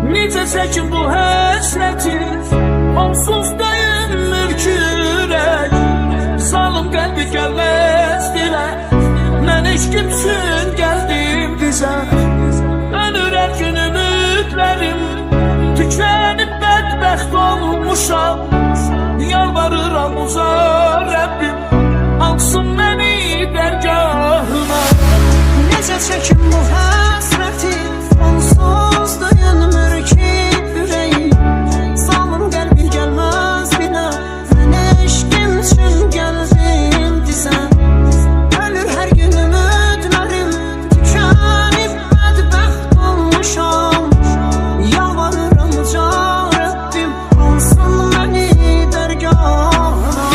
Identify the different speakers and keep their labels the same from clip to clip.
Speaker 1: Necə çəkin bu həsrəti, onsuz dayınmır ki ürək. Salım qəlbi gəlməz dilə, mən eşkim üçün gəldim bizə. Ölür hər gün ümidlərim, tükənib bədbəxt olmuşam. Yalvarıram uza Rəbbim, alsın məni dərgahına.
Speaker 2: Necə çəkim bu həsrəti, onsuz dayanmır ki ürəyim. Salım qəlbi gəlməz binə, mən eşkim üçün gəldim dizə. Ölür hər gün ümidlərim, tükənib bədbəxt olmuşam. Yalvarıram uca Rəbbim, alsın məni dərgahına.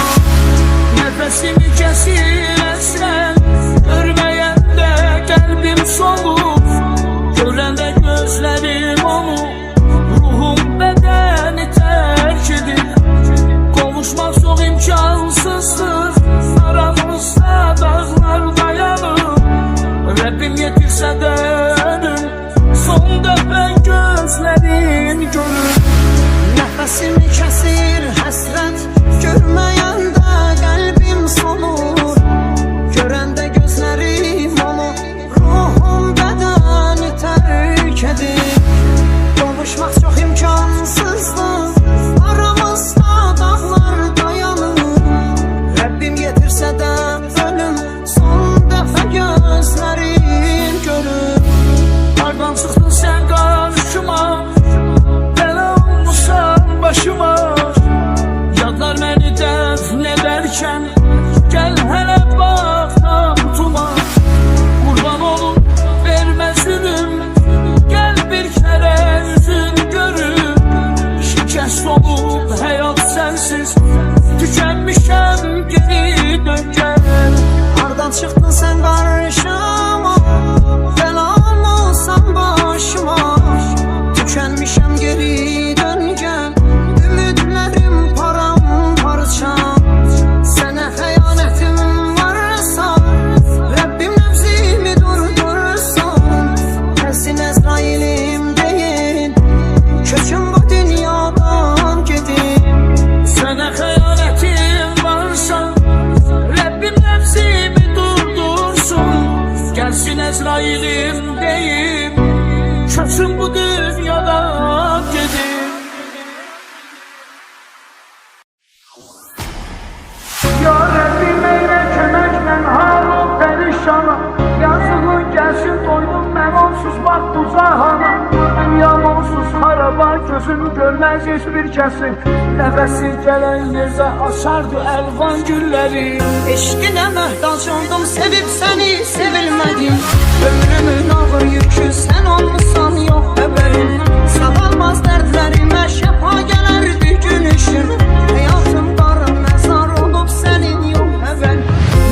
Speaker 1: Nəfəsimi kəsir əsrən, görməyəndə qəlbim solur. Görəndə gözlərim onu, ruhum bədəni tərk edir. Qovuşmaq çox imkansızdır, aramızda dağlar dayanır. Rəbbim yetirsə də önüm, son dəfə gözlərim görür.
Speaker 2: Nəfəsimi kəsir həsrət, görməyəndə qəlbim solur. Görəndə gözlərim onu, ruhum bədəni tərk edir. Qovuşmaq çox imkansızdır, aramızda dağlar dayanır. Rəbbim yetirsə də ölüm, son dəfə gözlərim görür.
Speaker 1: Hardan çıxdın sən qarşıma, bəla olmusan başıma. Yadlar məni dəfn edərkən, gəl hələ bax tamtuma. Qurban olun vermə zülüm, gəl bir kərə üzün görüm. Şikəst olub həyat sənsiz, tükənmişəm geri dön gəl.
Speaker 2: Hardan çıxdın sən qarşıma, bəla olmusan başıma. Tükənmişəm geri dön gəl, ümidlərim paramparça. Sənə xəyanətim varsa, Rəbbim nəfsimi durdursun. Kəsin Əzrailim deyin, köçüm bu dünyadan gedim.
Speaker 1: Sənə xəyanətim varsa, Rəbbim nəfsimi durdursun. Gəlsin Əzrailim deyim, köçün bu dünyadan gedim. Ya Rəbbim eynə kömək, mən halım pərişanam. Yazığın gəlsin doydum mən onsuz bax bu cahana. Dünyam onsuz haraba, gözüm görməz heç bir kəsin. Nəfəsi gələn yerdə açardı əlvan gülləri.
Speaker 2: Eşqinə möhtac oldum, sevib səni sevilmədim. Ömrümün ağır yükü sən olmusan, yox xəbərim. Sağalmaz dərdlərimə şəfa gələrdi gün işim. Həyatım qarın məzar olub sənin yox xəbər.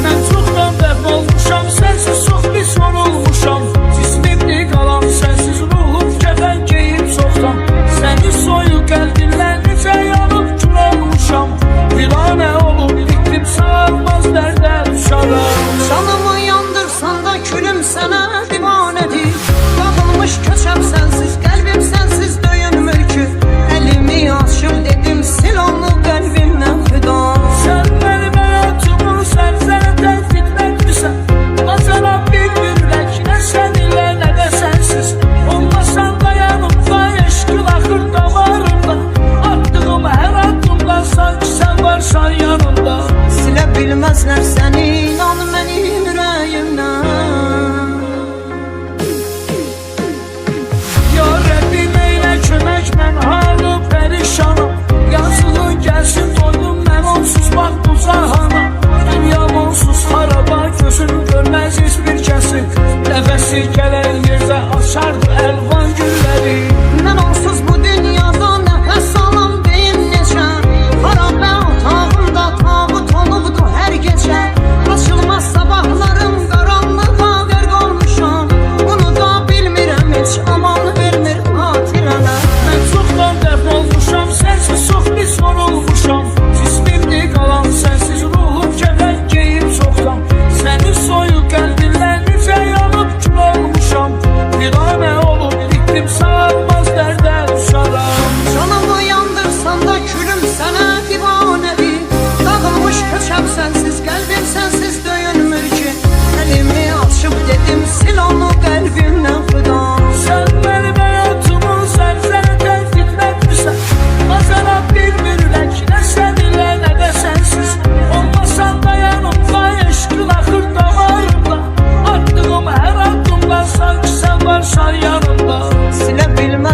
Speaker 1: Mən çoxdan dəfn olmuşam, sənsiz çox pis olmuşam. Cismimli qalan sənsiz, ruhum kəfən geyib çoxdan. Səni soyuq qəlbinlə necə yanıb kül olmuşam. Dilanə olub bitdim, sağalmaz dərdə düşarım.
Speaker 2: Canımı yandırsan da külüm sənə divanədir. Dağılmış köçə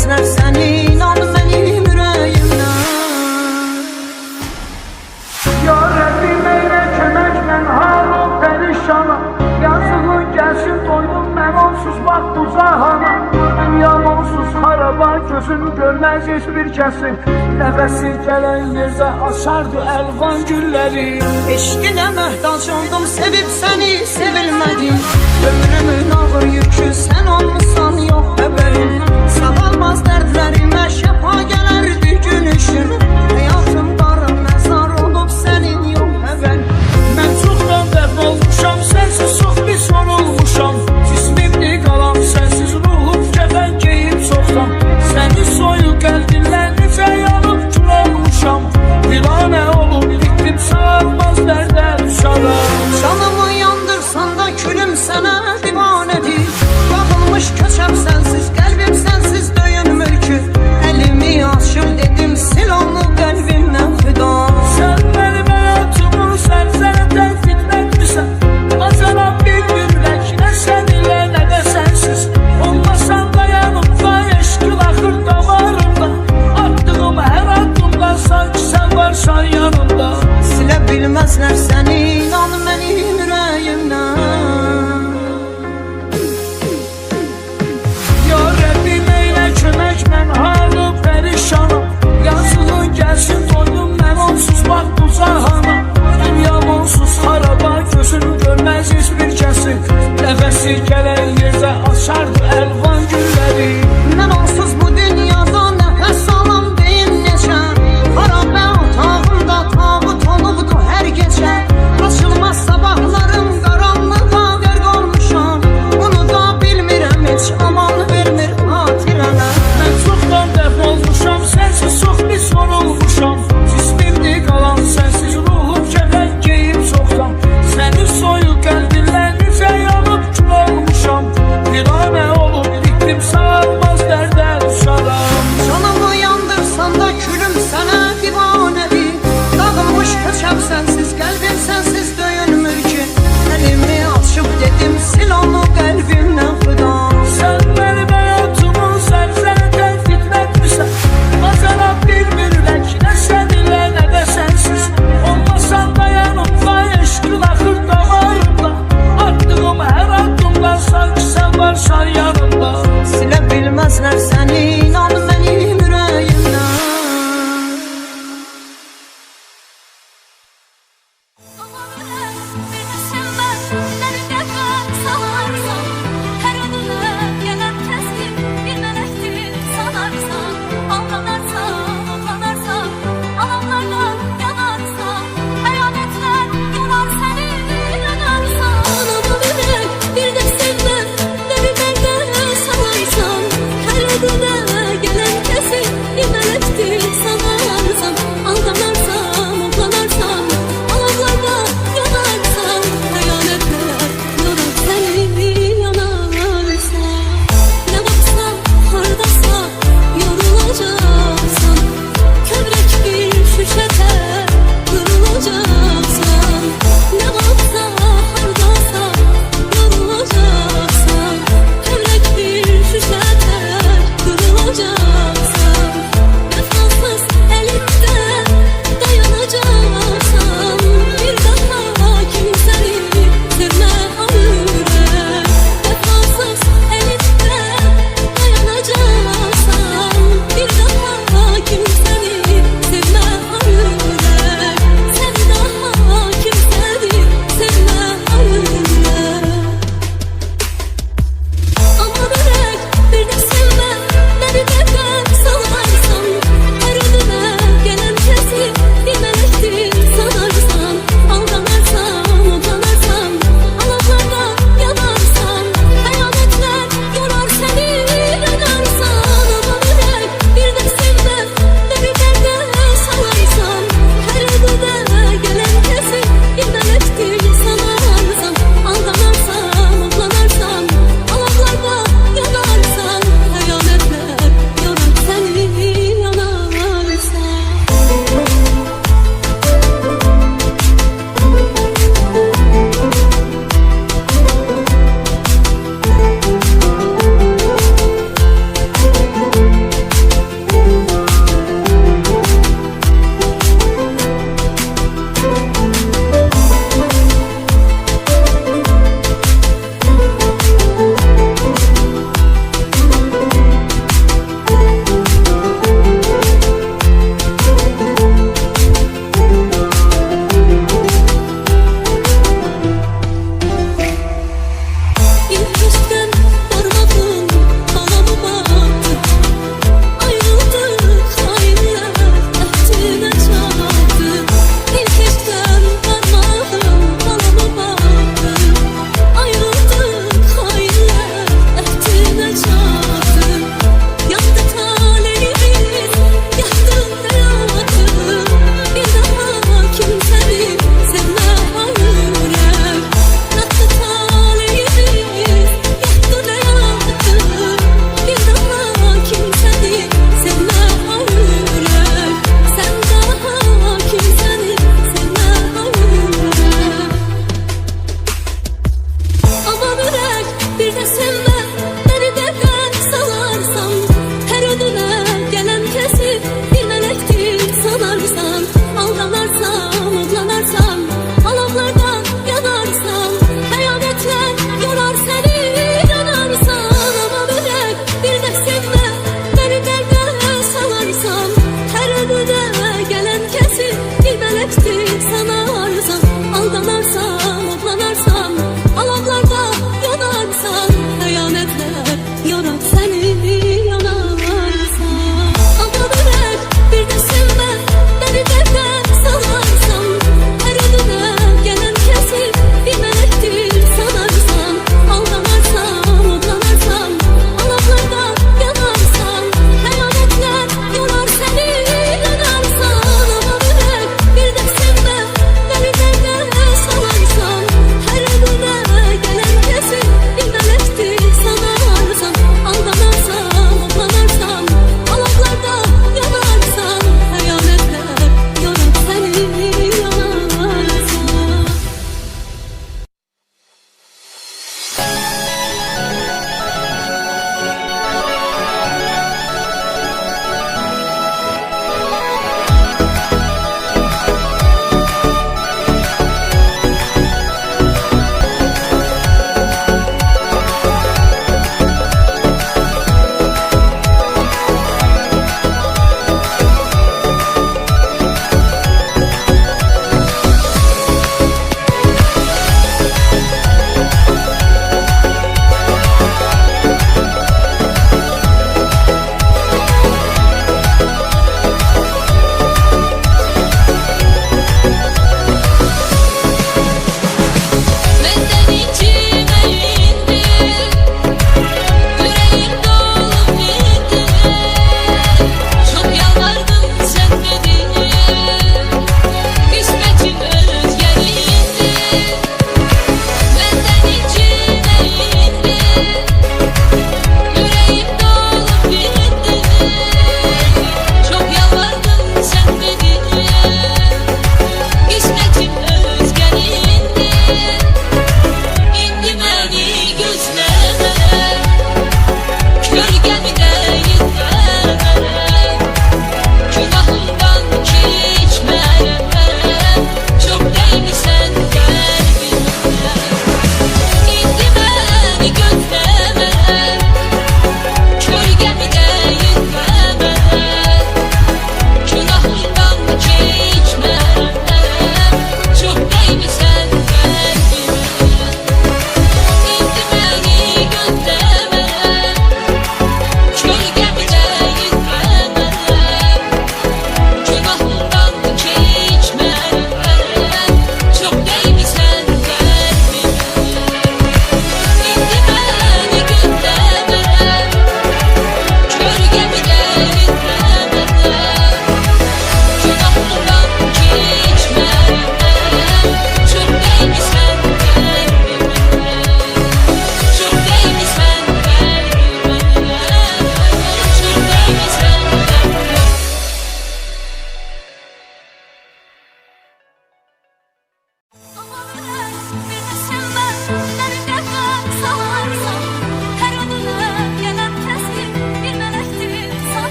Speaker 2: Besler seni inan benim yüreğimden.
Speaker 1: Ya Rabbim eyle köməklə halım perişana. Yazığın gəlsin doydum mən onsuz bax bu cahana. Dünyam onsuz haraba, gözüm görməz heç bir kəsin. Nəfəsi gələn yerdə açardı əlvan gülləri.
Speaker 2: Eşqinə möhtac oldum, sevib səni sevilmədim. Ömrümün ağır yükü sən olmusan, yox xəbərim. Sağalmaz dərdlərimə şəfa gələrdi gün ışın. Həyatım qara məzar olub sənin yox xəbərim.
Speaker 1: Mən çoxdan dəfn olmuşam, sənsiz çox pis yorulmuşam. Cismimli qalam, sənsiz ruhum kəfən geyib çoxdan. Səni soyuq qəlbinlə necə yanıb kül olmuşam. Divanə olub bitdim, sağalmaz dərdə düşarım.
Speaker 2: Canımı yandırsan da külüm sənə divanədir. Dağılmış köçəm sənsiz, qəlbim sənə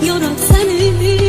Speaker 3: Yorar seni